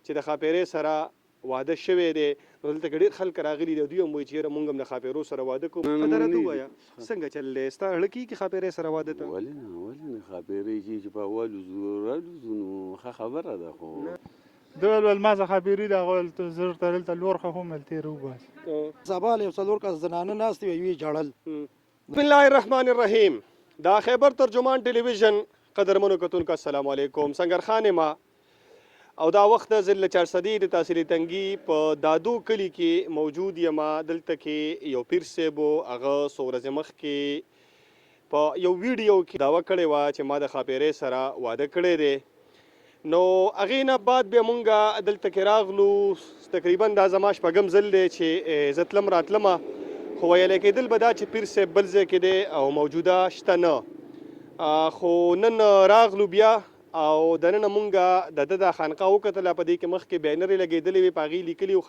چې د ښاپیرۍ سره واده شوی دی نو دلته کې ډېر خلک راغلي دي دوی هم وایي چې یاره موږ هم د ښاپیرو سره واده کوو ښه راته ووایه څنګه چل دی ستا زړه کېږي ښاپیرۍ سره واده ته ولې نه ښاپیرۍ چې په اول ځو رالوځو نو ښه خبره ده خو دول ول ما څخه ښاپیري ده هغه هلته زه ورته دلته لور خو هم هلته یې راوباسي سبا له یو څلور کس زنانه ناستې وې یوې ژړل بسم الله الرحمن الرحیم دا خیبر ترجمان ټلویزیون قدرمنو کتونکو السلام علیکم سنگر خان ما او دا وخت ضلع چارسدي د تحصیلي تنګي په دادو کلي کې موجود یم دلته کې یو پیر صاحب هغه څو ورځې مخکې په یو ویډیو کې دعوه کړې وه چې ما د ښاپیرۍ سره واده کړی دی نو هغې نه بعد بیا مونږ دلته کې راغلو تقریبا دا زما شپږم ځل دی چې زه تلم راتلمه خو ویلی کېدل به دا چې پیر صاحب بل ځای کې دی او موجوده شته نه خو نن راغلو بیا او دننه مونږ د ده دا خانقاه وکتله په دې کې مخکې بینرې لګېدلې وې په هغې لیکلي وو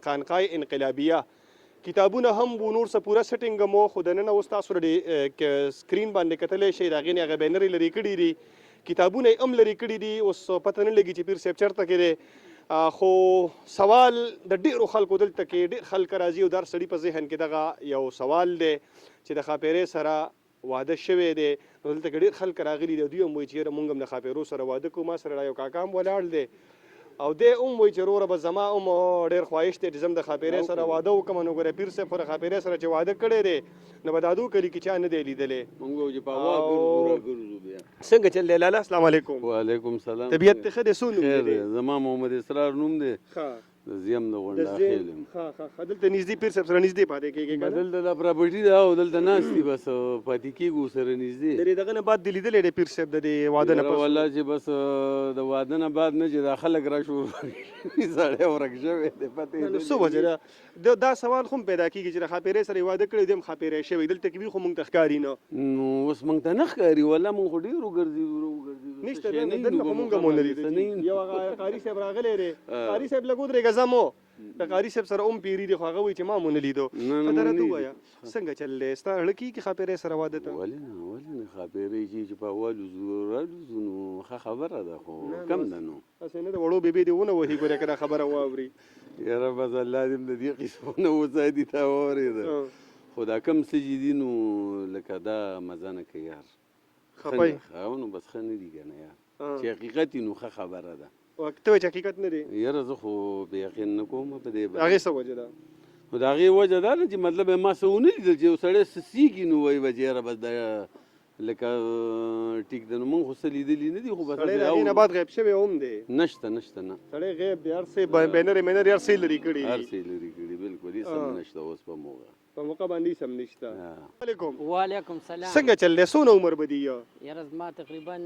خانقاه انقلابیه کتابونه هم وو نور څه پوره سټینګ هم وو خو دننه اوس تاسو سکرین باندې کتلی شئ د هغې نه هغه بینرې لرې کړي دي کتابونه یې هم لرې کړي دي اوس پته نه لګي چې پیر صاحب چېرته کې دی خو سوال د ډېرو خلکو دلته کې ډېر خلک راځي او د هر سړي په ذهن کې دغه یو سوال دی چې د ښاپیرۍ سره واده شوی دی نو دلته کې ډېر خلک راغلي دي دوی هم وایي چې یاره موږ هم د ښاپیرو سره واده کوو ما سره یو کاکا هم ولاړ دی او دی هم وایي چې وروره به زما هم ډېر خواهش دی چې زه هم د ښاپیرۍ سره واده وکړم نو ګوره پیر صاحب خو د ښاپیرۍ سره چې واده کړی دی نو په دادو کلي کې چا نه دی لیدلی څنګه چل دی لاله السلام علیکم وعلیکم سلام طبیعت دې ښه دی څو نوم دی زما محمد اسرار نوم دی د زیم د غونډه خیل یم دلته نږدې پیر صاحب سره نږدې پاتې کېږي دلته دا پراپرټي ده او دلته ناست دي بس پاتې کېږو سره نږدې د دغه نه بعد دې لیدلی دی پیر صاحب د دې واده نه پس والله چې بس د واده نه بعد نه چې دا خلک راشو سړی ورک شوی دی پتې څه وجه ده دا سوال خو هم پیدا کېږي چې د ښاپیرۍ سره یې واده کړی دی هم ښاپیرۍ شوی دلته کې وي خو موږ ته ښکاري نه نو اوس موږ ته نه ښکاري والله موږ خو ډېر وګرځېدو نشته دلته خو موږ هم ونه لیدو یو هغه قاري صاحب راغلی دی قاري صاحب لږ ودرېږه زه مو د قاري صاحب سره هم پیري دي خو هغه وایي چې ما مو نه لیدو ښه راته ووایه څنګه چل دی ستا زړه کېږي ښاپیرۍ سره واده ته ولې نه ښاپیرۍ چې په اول ځو رالوځو نو ښه خبره ده خو کم ده نو هسې نه د وړو بېبې دې ونه وهي ګورې که دا خبره واوري یاره بس الله دې د دې قسمونه وساتي تا واورېده خو دا کم څه چې دي نو لکه دا مزه نه کوي یار خفی نو بس ښه نه دي که نه یار چې حقیقت وي نو ښه خبره ده ته وایې چې حقیقت نه دی یاره زه خو بې یقین نه کوم په دې هغې څه وجه ده نو د هغې وجه دا ده چې مطلب ما څه ونه لیدل چې یو سړی څه سېږي نو وایي به چې یاره بس دا لکه ټیک ده نو موږ خو څه لیدلي نه دي خو بس سړی د هغې نه بعد غیب شوی هم دی نشته نه سړی غیب دی هر څه بینرې مینرې هر څه یې لرې کړي هر څه یې لرې کړي بلکل هېڅ هم نشته اوس په موقع په موقع باندې هېڅ هم نشته علیکم وعلیکم سلام څنګه چل دی څونه عمر به دي یاره زما تقریبا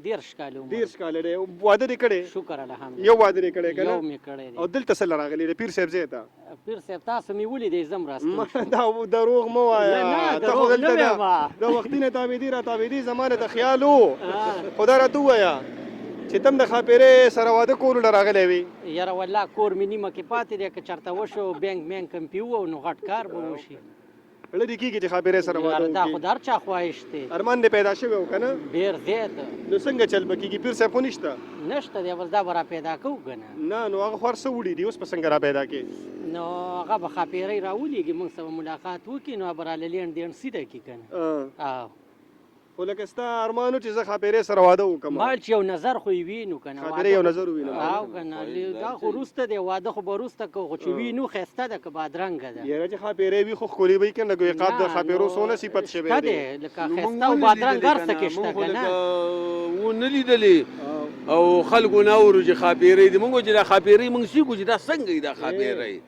13 کاله عمر 13 کاله دی واده دې کړی شکر الحمدلله یو واده دې کړی که یو نه مې کړی او دلته څه راغلی دی پیر صاحب ځای ته پیر صاحب تاسو مې ولیدی زم راستون دا دروغ مه وایه نه ته خو دروغ نه دلته وایم د وختي نه تابعدي را تابعدي زمانه د خیال و خو دا راته ووایه چې تم د ښاپیرۍ سره واده کولو له راغلی وي یاره والله کور مې نیمه کې پاتې دی که چېرته وشو بینک مینک هم پې ووهو نو غټ کار به وشي زړه دې کېږي چې ښاپیرۍ سره واده دا خو وکړي د هر چا خواهش دی ارمان دې پیدا شوی و که نه ډېر زیات نو څنګه چل به کېږي پیر صاحب خو نشته نشته دی بس دا به را پیدا کوو که نه نه نو هغه خو هر څه وړي دي اوس به څنګه را پیدا کړي نو هغه به ښاپیرۍ راولېږي موږ سره ملاقات وکړي نو به راله لینډ دینډ سیده کړي که نه او خو لکه ستا ارمان و چې زه ښاپیرۍ سره واده وکړم مال چې یو نظر خو یې وینو که نه ښاپیرۍ یو نظر ووینم او که نه دا خو وروسته دی واده خو به وروسته کوو خو چې وینو ښایسته ده که بادرنګه ده یاره چې ښاپیرۍ وي خو ښکلې به وي که نه لږ عقاب د ښاپیرو څونه صفت شوی شته دی دی لکه ښایسته او بادرنګ هر څه کې شته که نه ونه لیدلې او خلکو نه اورو چې ښاپیرۍ دي موږ چې دا ښاپیرۍ موږ سیکو چې دا څنګه وي دا ښاپیرۍ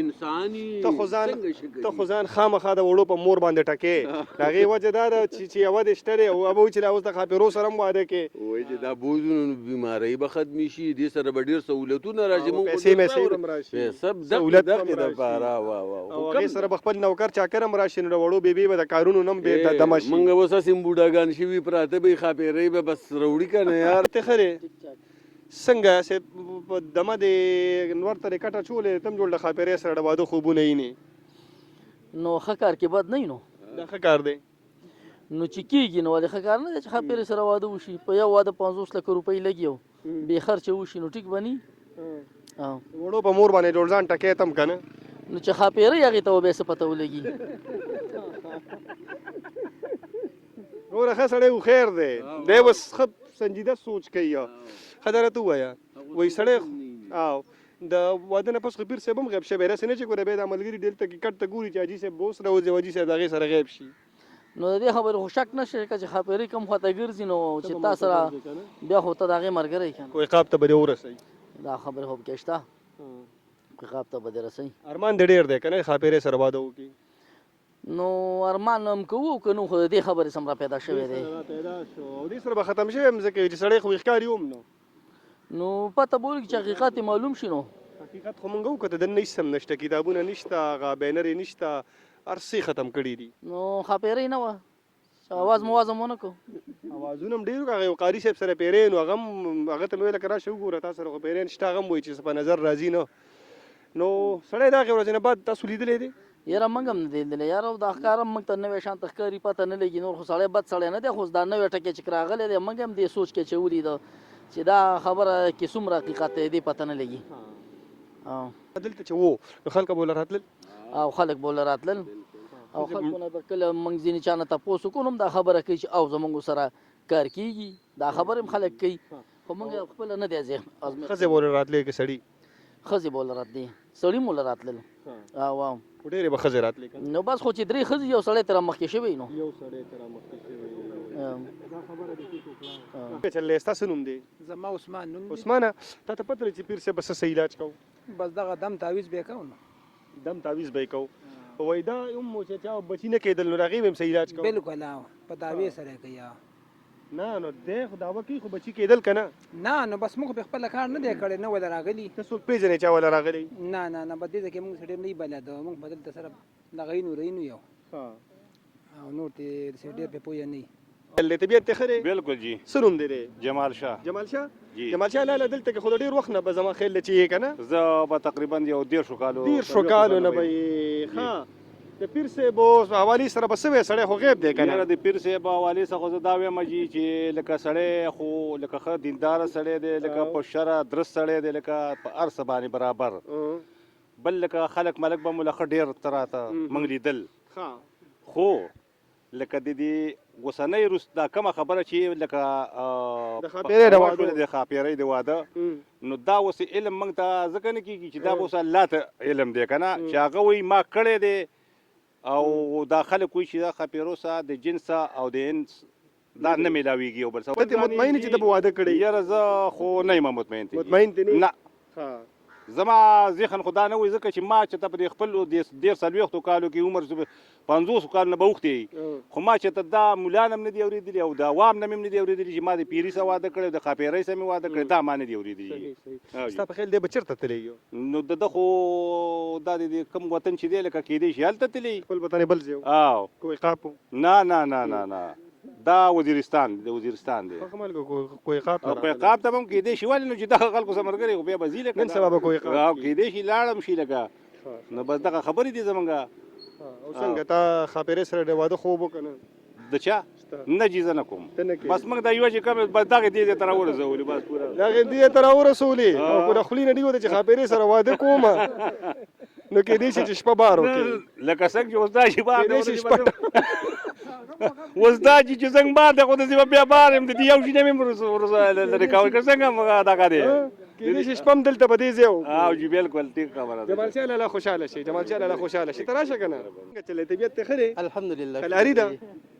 انساني ته خو ځان خامخا د وړو په مور باندې ټکې د هغې وجه دا ده چې یوه دې شته دی او به وایي چې دا اوس د ښاپیرو سره هم واده کې وایي چې دا بوزو بیمارۍ به ختمې شي دې سره به ډېر سهولتونه را شي پیسې میسې هم را شي سب سهولت دغې دپاره او هغې سره به خپل نوکر چاکر هم را شي نو د وړو بیبي به د کارونو نه هم بې دمه شي موږ اوس هسې بوډاګان شوي پراته به یې ښاپیرۍ به بس راوړي که نه یار ته ښه دی څنګه په دمه دې نور ته دې کټه چولې تم جوړ د ښاپیرۍ سره د واده خوبونه یې نه نو ښه کار کې بد نه نو دا ښه کار دی نو چې کېږي نو ولې ښه کار نه دی چې ښاپیرۍ سره واده وشي په یو واده 50 لکه روپۍ لګي او بې خرچه وشي نو ټیک به نه وړو په مور باندې جوړ ځان ټکې تم کنه نو چې خاپیرې هغې ته به څه پته ولګي ګوره ښه سړی خو خیر دی دی اوس ښه سنجیده سوچ کوي ښه درته ووایه وایي سړی او د واده نه پس خو پیر صاحب هم غیب شوی راسې نه چې ګوره بیا دا ملګري ډېر ته کټ ته ګوري چې حاجي صاحب به اوس راوځي او حاجي صاحب د هغې سره غیب شي نو د دې خبرې خو شک نشته که چې خاپیرې کوم خواته ګرځي نو چې تا سره بیا خو ته د هغې ملګری که کوی قاب ته به دې ورسوي دا خبرې خو پکې شته قاب ته به دې رسوي ارمان دې ډېر دی که نه خاپیرې سره واده وکړي نو ارمان هم کوو که نو خو د دې خبرې سم را پیدا شوی دی پیدا شو او دې سره به ختم شوی هم ځکه چې سړی خو ښکاري هم نو پته به ولګي چې حقیقت یې معلوم شي نو حقیقت خو مونږ وکړو دننه هېڅ هم نشته کتابونه نشته هغه بینر یې نشته هر څه ختم کړي دي نو خاپیرې نه وه چې اواز موازم ونه کړو اوازونه هم ډېر هغه یو قاري صاحب سره پیرې نو هغه هم هغه ته مې ویل که راشه وګوره تا سره خو پیرې شته هغه هم وایي چې څه په نظر راځي نه نو سړی د هغې ورځې نه بعد تاسو لیدلی دی یاره موږ هم نه دی لیدلی یاره دا ښکار هم موږ ته نوی شان ته ښکاري پته نه لګي نور خو سړی بد سړی نه دی خو دا نوی ټکی چې راغلی دی موږ هم دې سوچ کې چې ولیده چې دا خبره کې څومره حقیقت دی دې پته نه لګي دلته چې وو نو خلک به له راتلل او خلک به له راتلل او خلکو نه به کله موږ ځینې چا نه تپوس وکړو هم دا خبره کوي چې او زموږ سره کار کېږي دا خبرې هم خلک کوي خو موږ خپله نه دی ښځې به له راتلې که سړي ښځې به له راتلې سړي مو له راتلل او خو ډېرې به ښځې راتلې نو بس خو چې درې ښځې یو سړی تر مخکې شوی نو یو سړی تر مخکې شوی چلې ستاسو نوم دی زما عثمان نوم دی. عثمانه تا ته پته لري چې پیر صاحب به څه څه علاج کوو بس دغه دم تعویض به یې کوو نو دم تعویض به یې کوو وایي دا هم چې چا بچي نه کېدل نو د هغې به هم څه علاج کوو بالکل په دعوې سره یې کوي نه نو دی خو دعوه کوي خو بچي کېدل که نه نه نو بس موږ په خپله کار نه دی کړی نه وله راغلي ته څوک پېژنې چا وله راغلی نه نه نه په دې کې موږ ډېر نه یې بلد موږ په دلته سره دغه یې نو رهینو یو او نور ته ډېر پې پوهه نه له طبیعت ته ښه دی بالکل جی څه نوم دی دی جمال شاه جمال شاه جی جمال شاه لاله دلته کې خو د ډېر وخت نه به زما خیال دی چې یې که نه زه به تقریبا یو 150 کالو 150 کالو نه به یې ښه د پیر صاحب حوالې سره به څه وی سړی خو غیب دی که یاره نه د پیر صاحب حوالې څخه زه دا وایم جي چې لکه سړی خو لکه ښه دینداره سړی دی لکه په شرع درست سړی دی لکه په هر څه باندې برابر بل لکه خلک ملک به مو له ښه ډېر ته راته موږ لیدل خو لکه د دې اوسنۍ دا کومه خبره چې لکه د ښاپیرۍ د واده د ښاپیرۍ د واده نو دا اوس علم موږ ته ځکه نه کېږي چې دا به اوس الله ته علم دی که نه چې هغه وایي ما کړی دی او دا خلک وایي چې دا ښاپیرو سره د جنس او د انس دا نه میلاویږي یو بل سره ته مطمئن چې د به واده کړی یاره زه خو نه یم مطمئن ته مطمئن ته نه نه زما ذهن خدا نه وي ځکه چې ما چې ته په خپل 40 کالو کې عمر 50 کال نه به اوښتې خو ما چې ته دا مولان هم نه دی اورېدلي او د عوام نه مې هم نه دی اورېدلي چې ما د پیري سره واده کړی د ښاپیرۍ سره مې واده کړی دا ما نه دی اورېدلي ستا په خیال دی به چېرته تللی یو نو د خو دا د کوم وطن چې دی لکه کېدی شي هلته تللی خپل وطن یې بل ځای و او کوی قاپ و نه نه نه نه نه دا وزیرستان دی کوی قاپ ته کوی قاپ ته هم کېدی شي ولې نو چې دغه خلکو سره ملګری خو بیا به ځي لکه نن سبا به کوی قاپ کېدی شي لاړم شي لکه نو بس دغه خبرې دي زمونږ او څنګه تا ښاپیرۍ سره د واده خوب وکړه نه د چا نه جی زه نه کوم ته نه کوې بس موږ دا یوه چې کوم بس دغې دې ته راورسولې بس پوره دغې دې ته راورسولې او که د خولې نه دې وته چې ښاپیرۍ سره واده کومه نو کېدی شي چې شپه بار وکړي لکه څنګه چې اوس دا چې بار کېدی شي شپه اوس دا چې څنګه بار دی خو داسې به بیا بار یم د دې یو شي نه مې لرې کوی که څنګه دغه دی کېدی شي شپه هم دلته په دې ځای و او جی بالکل ټیک خبره ده جمال شاه لاله خوشحاله شي جمال شاه لاله خوشحاله شي ته راشه که نه څنګه چلې طبیعت ته ښه دی الحمدلله کلاري ده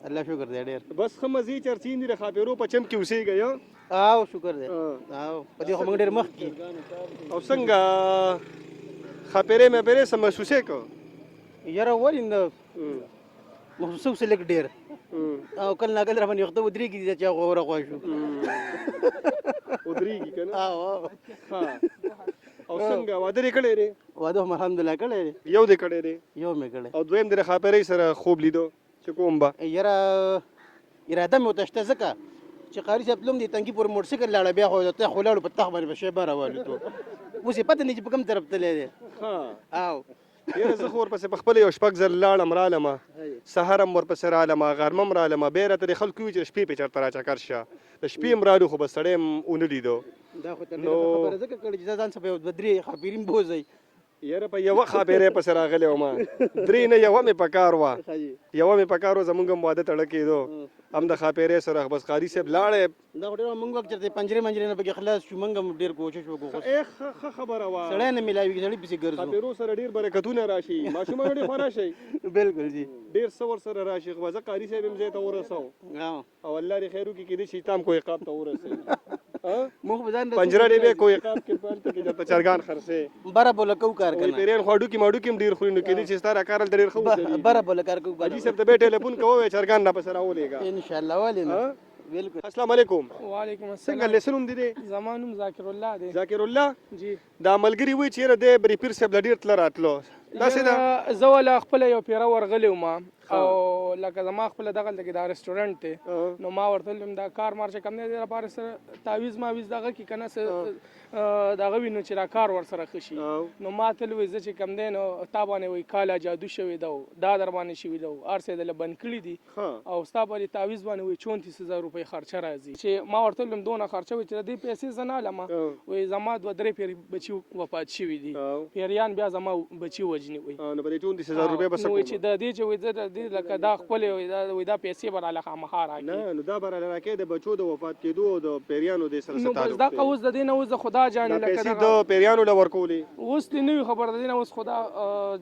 الله شکر دی ډېر بس ښه مزې چرچین دي د ښاپیرو په چم کې اوسېږئ او شکر دی او په دې خو موږ ډېر مخکې او څنګه ښاپیرۍ ماپیرۍ څه محسوسې که یاره ولې نه محسوس اوسه لږ ډېر او کله ناکله را باندې وخته ودرېږي چې چا غوره خوا شو ودرېږي که نه او او څنګه واده دې کړی دی واده هم الحمدلله کړی دی یو دې کړی دی یو مې کړی او دویم دې د ښاپیرۍ سره خوب لیدو چې کوم به یاره اراده مې ورته شته ځکه چې قاري صاحب تلم دې تنګي پورې موټرسایکل لاړه بیا خو ته خو لاړو په تخ باندې به شیبه راوالوتو اوس یې پته نه چې په کوم طرف تللی دی او یاره زه خو ورپسې په خپله یو شپږ ځل لاړم رالمه سهر هم ورپسې رالمه غرمه هم رالمه بیا راته د خلکو وي چې شپې پې چېرته راچکر شه د شپې هم رالو خو به سړی هم ونه لیدو. دا خو ته نو- خبره ځکه کړې چې ځان څه په یو دوه درې خاپیرین بوځئ. یاره په یوه خاپیرې پسې راغلی وم، درې نه یوه مې په کار وه، یوه مې په کار وه، زمونږ هم واده تړه کېدو، هم د خاپیرې سره بس قاري صاحب لاړی. دا خو ډېر موږ وخت چېرته پنجرې منجرې نه پکې خلاص شو، موږ هم ډېر کوشش وکړو. ښه خبره وه، سړی نه میلاوي سړی پسې ګرځو. خاپیرو سره ډېر برکتونه راشي، ماشومان ډېر خورا شي، بالکل جی ډېر څه ورسره راشي. خو زه قاري صاحب هم ځای ته ورسوم او الله دې خیر وکړي، کېدای شي تام کوی عقاب ته ورسوي. موږ به ځان پنجره دې به کوی عقاب کې پالته کې درته چرګان خرڅې بره بوله کوو کار وایي کنه پیریان خو هډوکي ماډوکي هم ډېر خوري، نو کېدای شي ستا را کارل ته ډېر ښه وکړي. بره بوله کار کوو حاجي صاحب ته به ټلیفون کوه وایي چرګان را پسې راولېږه. انشاءالله ولې نه. بالکل. السلام علیکم. وعلیکم څنګه السلام. لیسن هم دي دی؟ زما نوم ذاکر الله دی. ذاکر الله جی. دا ملګري وایي چې یاره دی بری پیر صاحب له ډېر تله راتلو، داسې ده؟ زه ولا خپله یو پیره ورغلی وم او لکه زما خپله دغلته کې دا رسټورنټ دی، نو ما ورته ویل دا کار مار چې کوم دی د لپاره سره تعویض ماویز دغه کې که نه څه دغه وي نو چې را کار ورسره ښه شي. نو ما تل وایي زه چې کوم دی نو تا باندې وایي کاله جادو شوی ده، دا در باندې شوي ده، هر څه یې دله بند کړي دي او ستا باندې تعویض باندې وایي 34,000 روپۍ خرچه راځي. چې ما ورته ویل دونه خرچه وایي چې د دې پیسې زه نه هلم، وایي زما 2-3 پیرې بچي وفات شوي دي، پیریان بیا زما بچي وژني وایي. نو به دې 34,000 روپۍ به څه نو کوم؟ چې د دې چې وایي زه د دې لکه دا خپلې وایي دا پیسې به راله خامخا راکړي. نه نو دا به راله راکړې د بچو د وفات کېدو او د پیریانو دې سره څه نو بس تعلق دغه اوس د دې نه اوس د خدا جانې دا لکه پیسې دغه د پیریانو له ورکولې اوس دې نه وي خبر د دې نه اوس خدا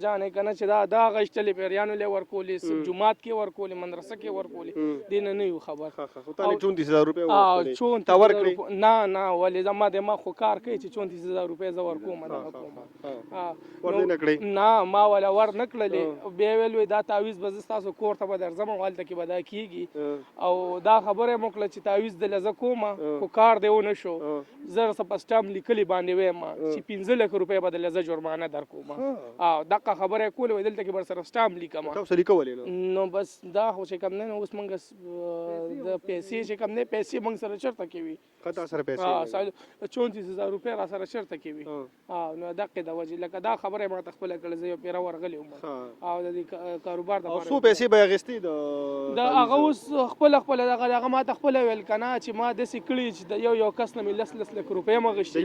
جانې که نه چې دا غشتلې پیریانو له ورکولې جومات کې ورکولې مدرسه کې ورکولې دې نه نه وي خبر. خو تا 34,000 روپۍ ورکولې تا ورکړې؟ نه ولې زما دماغ خو کار کوي چې 34,000 روپۍ زه ورکوم دغه کوم ور دې نه کړې؟ نه ما ولا ور نه کړلې. بیا ویل وایي دا تعویض به زه ستاسو کور ته به درځم او هلته کې به دا کېږي او دا خبره یې مو کړله چې تعویض دله زه کوم خو کار دی ونه شو. زه څه په سټامپ لیکلي باندې ویم چې 15 لک روپۍ به دله زه جرمانه در کوم او دغه خبره یې کولې وایي دلته کې به سره سټامپ لیکم. تاسو لیکولې نو بس دا خو چې کوم دی نو اوس موږ د پیسې چې کوم دی پیسې موږ سره چېرته کې وي؟ تا سره پیسې 34,000 روپۍ را سره چېرته کې وي؟ نو دقې د وجې لکه دا خبره یې ما ته خپله کړې، زه یو پیره ورغلی وم او د دې کاروبار او څو پیسې به یې اخېستې د هغه اوس خپله دغه ما ته خپله ویل که نه چې ما داسې کړي چې د یو کس نه مې 10 لک روپۍ هم اخېستې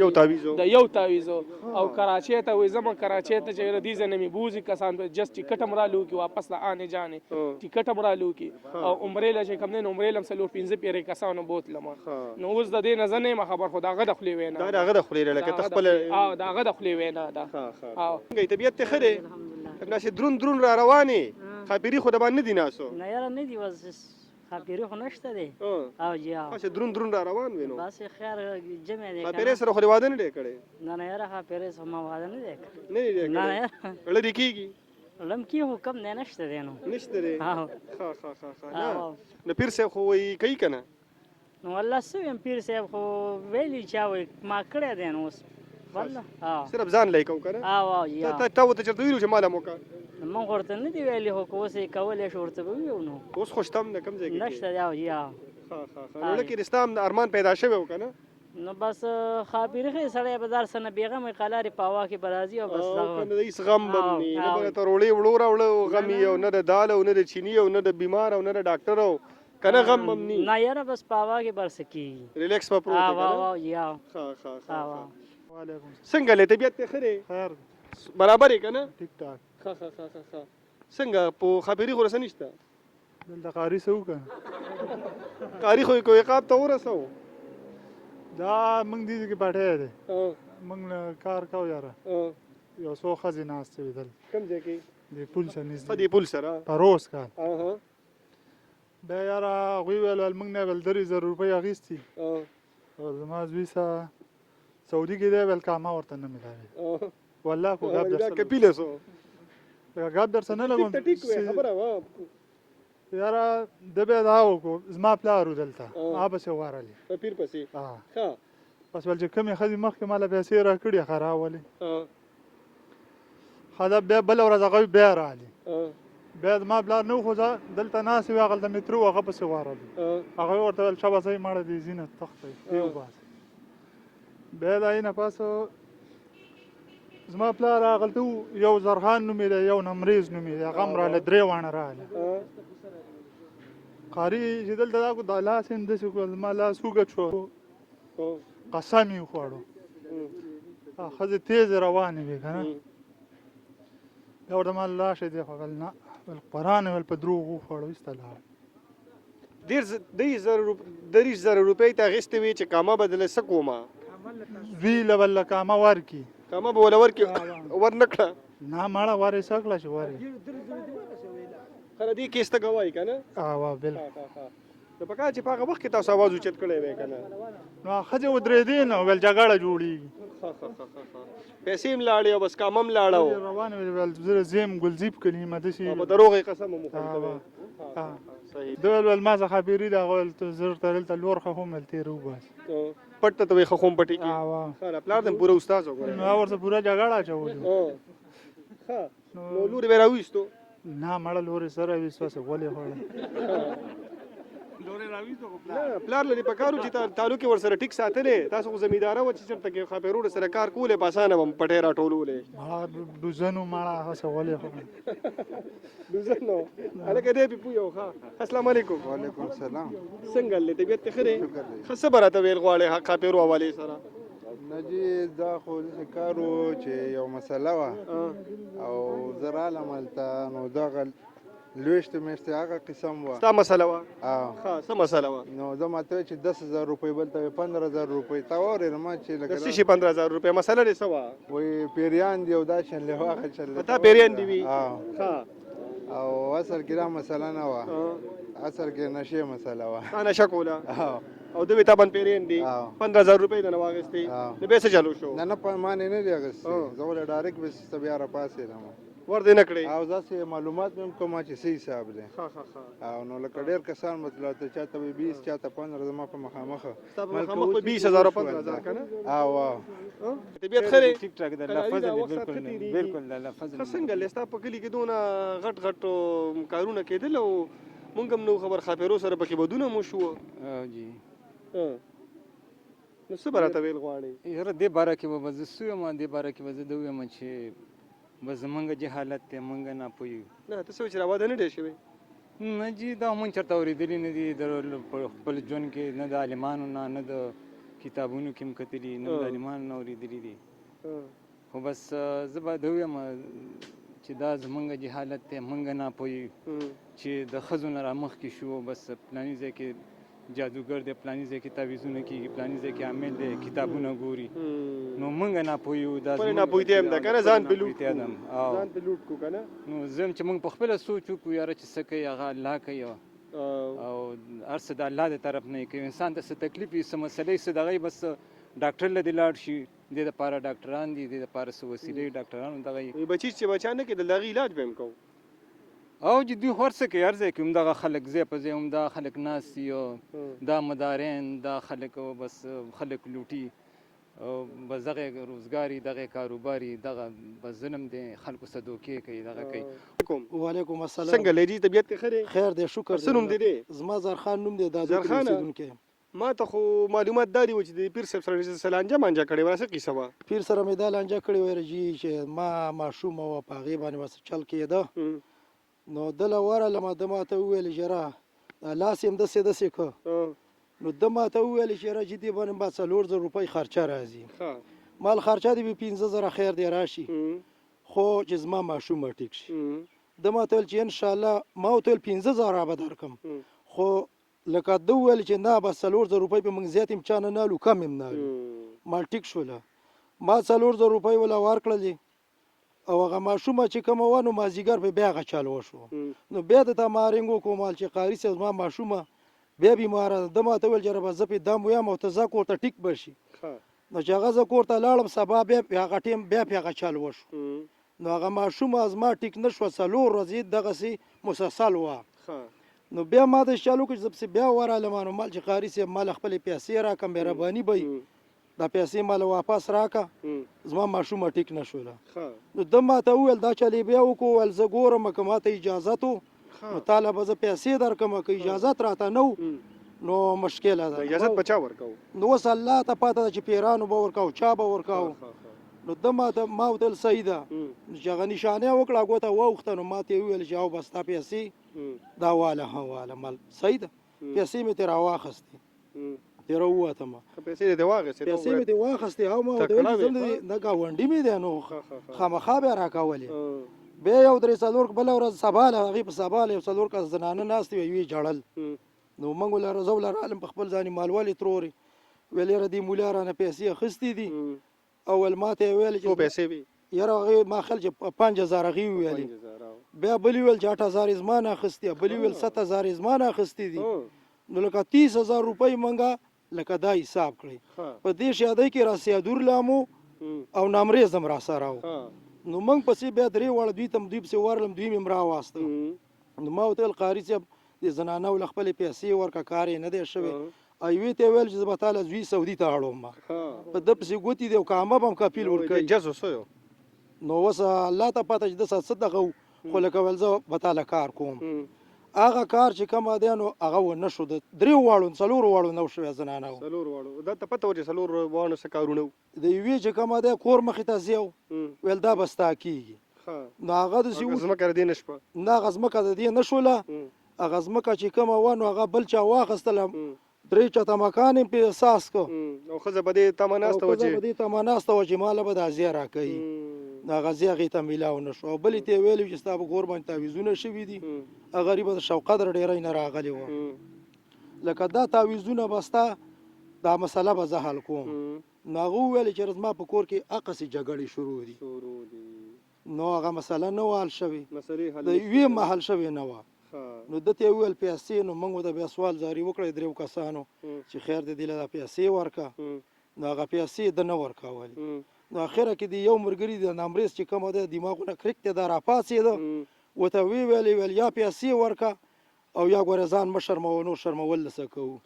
د یو تعویض او کراچۍ ته وایي ځم کراچۍ ته چې دې ځای نه مې بوځي کسان جست ټکټ هم رالو کړي واپس د آنې جانې ټکټ هم رالو کړي او عمرې له چې کوم دی نو عمرې له هم 4-5 پیرې کسانو بوتلم. نو اوس د دې نه زه نه یم خبر، خو د هغه د خولې وینا دا د هغه د خولې لکه ته خپله د هغه د خولې وینا ده. څنګه طبیعت دې ښه دی؟ داسې دروند را روانې خاپیري خو د باندې نه دي ناسو؟ نه یاره نه دي، خاپیري خو نشته دی. او جی داسې دروند را روان وې نو بس خیر جمع دی. خاپیرې سره خو دې واده نه دی کړی؟ نه یاره خاپیرې سره ما واده نه دی کړی. نه دی نه کړی؟ لرې کېږي؟ لمکی حکم نه نشته دی نو. نشته دی؟ نه نو پیر صاحب خو وایي کوي که نه؟ نو والله څه ویم پیر صاحب خو ویلي چا وایي ما کړی دی نو اوس والله صرف ځان لای کوم که نه؟ تا ورته چېرته ویلي چې ماله مو که؟ موږ ورته نه دي ویلي خو که اوس یې کولی شو ورته به ویو نو اوس خو شته هم نه کوم ځای کې نشته دی. نو لکه د ستا هم ارمان پیدا شوی و که نه؟ نو بس خاپیري ښه سړی به دار سنه بېغمه قلارې په هوا کې به راځي او بس که نه د هېڅ غم به هم نه نه به ته روړې وړو راوړه غم یې او نه د دال او نه د چیني او نه د بیمار او نه د ډاکټر او که نه غم هم نه نه یاره بس په هوا کې به څه کېږي ریلیکس به پروت څنګه لی طبیعت دې ښه دی؟ خیر برابر یې که نه؟ ټیک ټاک. څنګه په خاپیري خو رسه نشته؟ دلته قاري څه وکړه؟ قاري خو یې کوی عقاب ته ورسوو دا موږ دې کې پټی دی، موږ نه کار کوو یاره. یو څو ښځې ناستې وې دلته کوم ځای کې؟ د پل سره نږدې دې پل سره پروس کال. بیا یاره هغوی ویل موږ نه ویل 3,000 روپۍ اخیستي او زما زوی سره سعودي کې دی ویل کامه ورته نه میلاوي. والله خو ګپ درسره کپیله سو ګپ درسره نه لګوم یاره ده بیا دا وکړو زما پلار و دلته هغه پسې غواړلې په پیر پسې بس ویل چې کومې ښځې مخکې ماله پیسې راکړې ښه راولې ښه ده بیا بله ورځ هغوی بیا راغلې بیا زما پلار نه و خو زه دلته ناست وې هغلته مې تره و هغه پسې غواړلې هغوی ورته ویل ښه بس ای مړه دې ځینه تخته یې وباسه. بیا د هغې نه پاسه زما پلار هغلته و یو زرخان نومېده یو نمریز نومېده هغه هم راغله 3 واڼه راغله قاری چې دلته دا کو د لاس هم داسې کول ما لاس وګت شو قسم یې وخوړو ښځې تیز روانې وې که نه بیا ورته ما لاشه دی خو نه ول قرآن ول په دروغ وخوړو ایسته لاړ 10,000 روپۍ ته اخیستې وې چې کامه به دله څه کومه زوی له بل کامه ورکي کامه به وله ورکړي ور نه کړه نه مړه ورې څه کړه چې ورې خره دې کیس ته ګوایي که نه بالکل نو په کار چې په هغه وخت کې تاسو آواز اوچت کړی وی که نه نو ښځې ودرېدې نه ویل جګړه جوړېږي پیسې هم لاړې او بس کامه هم لاړه و روانې وې ویل زه زیم ګلزیب کلمه داسې په دروغ یې قسم هم وخوړ صحیح ده ویل ما څخه خبرې ده هغه ویل ته زر ته دلته لور خو هم ویل تېره وباسي پټ ته وی خخوم پټي کې پلار دې پوره استاد وګورئ نو ورته پوره جګړه اچولې نو لورې به راویستو نه مړه لورې سره ویستو څه ولې خوړه پلار لري په کارو چې تعلق ور سره ټیک ساتلې تاسو خو زمیندار و چې چرته کې خاپیرو سره کار کولې په اسانه هم پټه راټولولې دوزنو مړه هڅه ولې خوړه دوزنو الګا دې په پویو ښه السلام علیکم وعلیکم السلام څنګه لې طبیعت خره خصه برته ویل غواړي خاپیرو حواله سره نجی دا خو کارو چې یو مسله وه او زراله ملته نو دغه لویشته میشته هغه قسم وه ستا مسله وه ښه څه مسله وه نو زه ماته چې 10,000 روپۍ بل ته 15,000 روپۍ تا واورېدم ما چې د څه شي 15,000 روپۍ مسله دې څه وه وایي پیریان دي او دا شنلې واخیستل تا پیریان دي وي او اصل کې دا مسله نه وه اصل کې نشې مسله وه تا نشه کوله او دوی تا باندې پیریان دي 15,000 روپۍ نه واغستې نو به څه چالو شو نه ما نه دی اخیستې زه ولې ډایرکټ بس بیا راپاسېدم ور دې نه کړې او داسې معلومات مې هم کوم چې صحیح حساب دی او نو لکه ډېر کسان مطلب ته چاته 20 چاته 15 زما په مخامخه ستا په مخامخ 20,000 او 15,000 که نه او طبیعت ښه دی ټیک ټاک ده الله فضل بالکل بالکل الله فضل څنګه لې ستا په کلي کې دونه غټ غټ کارونه کېدل او مونږ هم نو خبر خاپیرو سره پکې بدونه مو شو جی نو څه به راته ویل غواړې یاره دې باره کې به به زه څه یم دې باره کې به زه ده ویم چې بس زمونږ جهالت دی مونږ ناپوه یو نه ته څه وایې چې راواده نه دی شوی نه جی دا مونږ چېرته اورېدلي نه دي د خپل ژوند کې نه د عالمانو نه د کتابونو کې هم کتلي نه د عالمانو نه اورېدلي دي خو بس زه به ده ویم چې دا زمونږ جهالت دی مونږ ناپوه یو چې د ښځو نه رامخکې شو بس پلاني ځای کې جادوګر دی پلاني ځای کې تعویضونه کېږي پلاني ځای کې عامل دی کتابونه ګوري نو مونږ ناپوه یو دا ناپوهتیا هم ده که نه ځان پې لوټ ځان پې لوټ کړو که نه نو زه چې مونږ په خپله سوچ وکړو یاره چې څه کوي هغه الله کوي او هر څه د الله د طرف نه یې کوي انسان ته څه تکلیف وي څه مسلې څه دغه بس ډاکټر له دې لاړ شي دې دپاره ډاکټران دي دې دپاره څه وسیلې ډاکټرانو دغه بچي چې بچا نه کېدل د هغې علاج به هم کوو او چې دوی هر څه کوي هر ځای کې همدغه خلک ځای په ځای همدغه خلک ناست دي او دا مدارین دا خلک بس خلک لوټي او بس دغه روزګاري دغه کاروباري دغه بس ظلم دی خلکو څه دوکې کوي دغه کوي وعلیکم السلام څنګه لې دي طبیعت ښه دی خیر دی شکر څه نوم دی دی زما زرخان نوم دی دا زرخانه ما ته خو معلومات دا دي چې د پیر صاحب سره څه لانجه مانجه کړې وه څه کیسه وه پیر سره مې دا لانجه کړې وه رجي چې ما ماشوم وه په هغې باندې بس چل کېده نو دله ورغلم ده ماته وویل چې را لاس یې هم داسې داسې که نو ده ماته وویل چې را چې دې باندې به 4,000 روپۍ خرچه راځي مال خرچه دې به 15,000 خیر دی راشي خو چې زما ماشوم به ټیک شي ده ماته ویل چې انشاءالله ما ورته ویل 15,000 به درکړم خو لکه ده وویل چې نه بس 4,000 روپۍ به موږ زیات هم چا نه نالو کم هم نالو مال ټیک شوله ما 4,000 روپۍ وله ورکړلې او هغه ماشومه چې کومه وه نو مازدیګر په بیا هغه چل وشو نو بیا د تا مارینګ وکړو مال چې قاري صاحب زما ماشومه بیا بیماره ده ده ماته ویل چې ربه زه پې دم ویم او ته ځه کور ته ټیک به شي نو چې هغه زه کور ته لاړم سبا بیا هغه ټیم بیا پې هغه چل وشو نو هغه ماشومه زما ټیک نه شوه 4 ورځې دغسې مسلسل وه نو بیا ما د چالو کړ زه پسې بیا ورغلم نو مال چې قاري صاحب مال خپلې پیسې راکړم مهرباني به دا پیسې مال واپس راکړه زما ماشومه ټیک نه شوله نو ده ماته وویل دا چل یې بیا وکړو ویل زه ګورم که ماته اجازت و نو تاله به زه پیسې درکړم که اجازت راته نه و نو مشکله ده اجازت به چا ورکوو نو اوس الله ته پاته ده چې پیرانو به ورکوو چا به ورکوو نو ده ماته ما وتل صحیح ده چې هغه نشانه وکړه ګوته واوښته نو ماته یې وویل چې او بس ستا پیسې دا واله ها واله مال صحیح ده پیسې مې ترې راواخیستې ترې راووتم پیسې دې واغستې پیسې مې ترې واخیستې او ما ورته ویل چې زه نه ګاونډي مې دی نو خامخا به یې راکولې بیا یو درې څلور بله ورځ سباله هغې په سباله یو څلور کس زنانه ناستې وې یوې ژړل نو موږ ولره زه ولره عالم په خپل ځان یې مالوالې ترورې ویل یاره دې مولا رانه پیسې اخیستې دي او ول ما ته یې ویل چې پیسې وي یاره هغې ما خیال چې 5000 هغې وویلې بیا بلې ویل چې 8000 یې زما نه اخیستې بلې ویل 7000 یې زما نه اخیستې دي نو لکه 30000 روپۍ منګه لکه دا حساب کړئ په دې شادۍ کې را سیادور لامو او نامریز هم را سره و نو موږ پسې بیا درې واړه دوی ته دوی پسې ورلم دوی مې راواستو نو ما ورته ویل قاري صاحب د زنانه له خپلې پیسې ورکړه کار یې نه دی شوی او یوې ته یې ویل چې زه به تاله زوی سعودي ته اړوم په ده پسې ګوتې دی او کامه به هم کپیل ورکوي نو اوس الله ته پته چې د څه دغه و خو لکه ویل زه به تاله کار کوم هغه کار چې کوم دی نو هغه ونه شو د درېو واړو څلورو واړو نه شوی زنانه و دا ته پته و چې څلور واړو څه کارونه و د یوې چې کومه دی کور مخې ته ځي ویل دا به ستا کېږي نو هغه داسې ځمکه د دې نه شوه نه هغه ځمکه د دې نه شوله هغه ځمکه چې کومه وه نو هغه بل چا واخیستله درې چته مکان یې پرې اساس کړ او ښځه به دې تمه ناسته وه چې ماله به دا ځای راکوي نو هغه ځای هغې ته میلاو نه شو او بلې ته یې ویلي چې ستا په کور باندې تعویضونه شوي دي هغه غریبه د شوقدر ډېری نه راغلې وه لکه دا تعویضونه به ستا دا مسله به زه حل کوم نو هغه وویلې چې زما په کور کې هغسې جګړې شروع دي نو هغه مسله نه وه حل شوې د یوې محل شوې نه وه نو ده ته یې وویل پیسې نو موږ ورته بیا سوال جاري وکړی درېو کسانو چې خیر دې دې له دا پیسې ورکړه نو هغه پیسې ده نه ورکولې نو اخره کې د یو ملګري د نامریز چې کومه ده دماغونه کرک دی دا راپاڅېده ورته ویې ویل یا پیسې ورکړه او یا ګوره ځان مه شرموه نور شرمول د څه کوو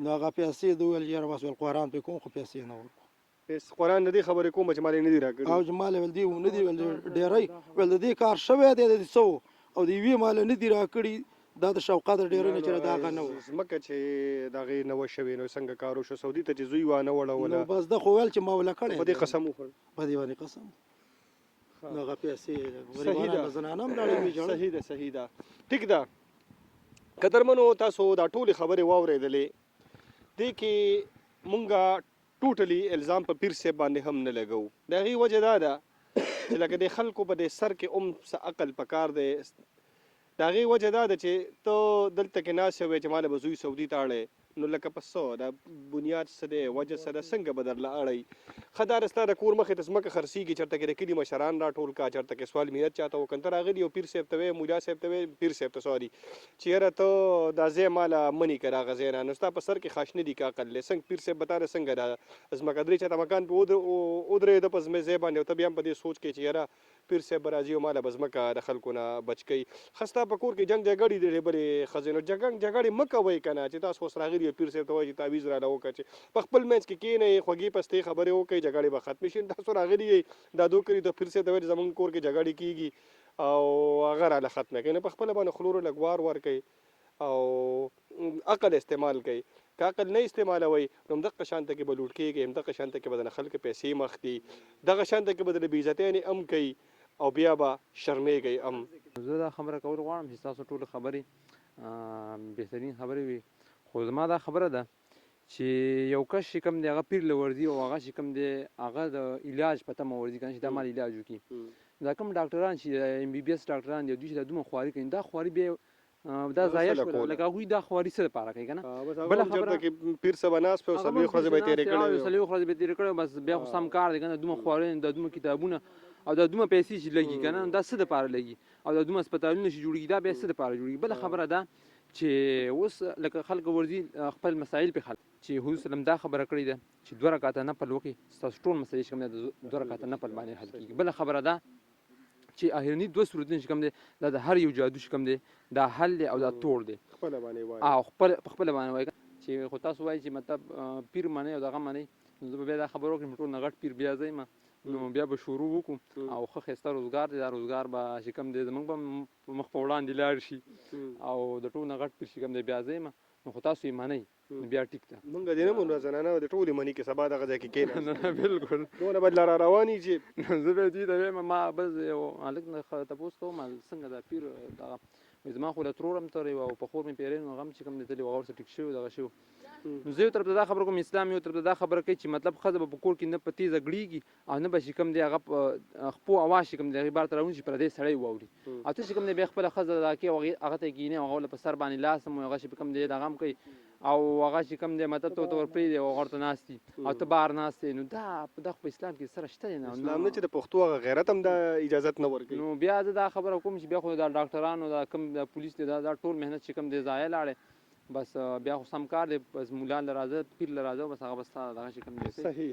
نو هغه پیسې ده ویل یاره بس ویل قرآن پرې کوم خو پیسې نه ورکړو قرآن د دې خبرې کوم چې مال یې نه دي راکړي او چې مال یې ویل دې نه دي ویل ډېری ویل د دې کار شوی دی د څه او د یوې مال نه دي راکړي دا د شوقدر ډېری نه چې د هغه نه و ځمکه چې د هغې نه وه شوې نو څنګه کار وشو سعودي ته چې زوی وانه وړوله نو بس ده خو ویل چې ما وله کړی په دې قسم وخوړ په دې باندې قسم نو هغه پیسې غریبانه زنانه هم لاړې وې جوړه صحیح ده ټیک ده قدرمنو تاسو دا ټولې خبرې واورېدلې دې کې مونږه ټوټلی الزام په پیر صاحب باندې هم نه لګو د هغې وجه دا ده چې لکه د خلکو په دې سر کې څه عقل پکار دی د هغې وجه دا ده چې ته دلته کې ناست وې چې ماله به زوی سعودي ته اړی نو لکه په څه دا بنیاد څه دی وجه څه ده څنګه به درله اړی ښه دا ستا د کور مخې ته ځمکه خرڅېږي چېرته کې د کلي مشران راټول کا چېرته کې سوال مینت چاته وکړه ته راغلي او پیر صاحب ته وې مولا صاحب ته وې پیر صاحب ته سوري چې یاره ته دا ځای ماله منې که هغه ځای نه نو ستا په سر کې خاش نه دي که عقل دی څنګه پیر صاحب به تاله څنګه دا ځمکه درې چاته مکان پې ودرېده په ځای باندې او ته بیا هم په دې سوچ کې چې یاره پیر صاحب به راځي او ماله به ځمکه د خلکو نه بچ کوي ښه ستا په کور کې جنګ جګړې دي بلې ښځې نو جګړې مه کوئ که نه چې تاسو اوس راغلي پیر صاحب ته وایي چې تعویض راله وکړه چې په خپل منځ کې کښېنئ خوږې پستې خبرې وکړئ جګړې به ختمې شي تاسو راغلي یئ دا دوکري د پیر صاحب ته وایي زموږ کور کې جګړې کېږي او هغه راله ختمه کوي نو په خپله باندې خلورو لږ وار ورکوئ او عقل استعمال کوئ که عقل نه استعمالوئ نو همدغه شانته کې به لوټ کېږئ همدغه شانته کې به د خلکو پیسې مخ دي دغه شانته کې به د بې عزتیانې هم کوي او بیا به شرمېږئ هم زه دا خبره کول غواړم چې ستاسو ټولې خبرې بهترین خبرې وي خو زما دا خبره ده چې یو کس چې کوم دی هغه پیر له ورځي او هغه چې کوم دی هغه د علاج په تمه ورځي که نه چې دا مال علاج وکړي دا کوم ډاکټران چې MBBS ډاکټران دي دوی چې دا دومره خواري کوي دا خواري بیا دا ضایع شوله لکه هغوی دا خواري څه دپاره کوي که نه بله خبره پیر صاحب ناست پی او څلوېښت ورځې به یې تېرې کړی څلوېښت ورځې به یې تېرې کړی بس بیا خو سم کار دی که نه دومره خواري دا دومره کتابونه او دا دومره پیسې چې لګي که نه دا څه دپاره لګي او دا دومره هسپتالونه چې جوړېږي دا بیا څه دپاره جوړېږي بله خبره ده چې اوس لکه خلک ورځي خپل مسایل پې حل چې حضور صلی دا خبره کړې ده چې 2 رکعته نفل وکړي ستاسو ټول مسایل چې کوم دی د 2 رکعته نفل باندې حل کېږي بله خبره ده چې اخرني 2 سورتونه چې کوم دی دا د هر یو جادو چې کوم دی دا حل دی او دا توړ دی خپله باندې وایي او خپله باندې وایي چې خو تاسو وایي چې مطلب پیر منئ او دغه منئ نو زه به بیا دا خبره وکړم ټول نه غټ پیر بیا ځئ نو بیا به شروع وکړو او ښه ښایسته روزګار دی دا روزګار به چې کوم دی زموږ به مخ په وړاندې لاړ شي او د ټول نه غټ پیر چې کوم دی بیا ځئ نو خو تاسو یې منئ بیا ټیک ده مونږ دې نه مونږ زنانه د ټولې مني کې سبا دغه ځای کې کښېناست بالکل دونه به لاره روانې چې زه به دوی ته وایم ما بس یو هلک نه تپوس کوم څنګه دا پیر دغه زما خو له ترور هم تر یوه په خور مې پیرې نو هغه هم چې کوم دی تللی و هغه ورسره ټیک شوی دغه شوی نو زه یو طرف ته دا خبره کوم اسلام یو طرف ته دا خبره کوي چې مطلب ښځه به په کور کې نه په تیزه ګړېږي او نه به چې کوم دی هغه په خپو اواز چې کوم دی هغې بار ته راونځي چې پردی سړی واوري او ته چې کوم دی بیا خپله ښځه دا کوي او هغه ته یې کښېني او هغه له په سر باندې لاس هم هغه چې کوم دی دغه هم کوي او هغه چې کوم دی مطلب ته ورته ورپرېږدي او هغه ورته ناست دي او ته بهر ناست یې نو دا خو په اسلام کې سره شته دی نه اسلام نه چې د پښتو هغه غیرت هم دا اجازت نه ورکوي نو بیا زه دا خبره کوم چې بیا خو دا ډاکټرانو دا کوم دا پولیس دی دا ټول محنت چې کوم دی ضایع لاړی بس بیا خو سم کار دی بس مولا له راځه پیر له راځه بس هغه بس تا دغه چې کوم دی صحیح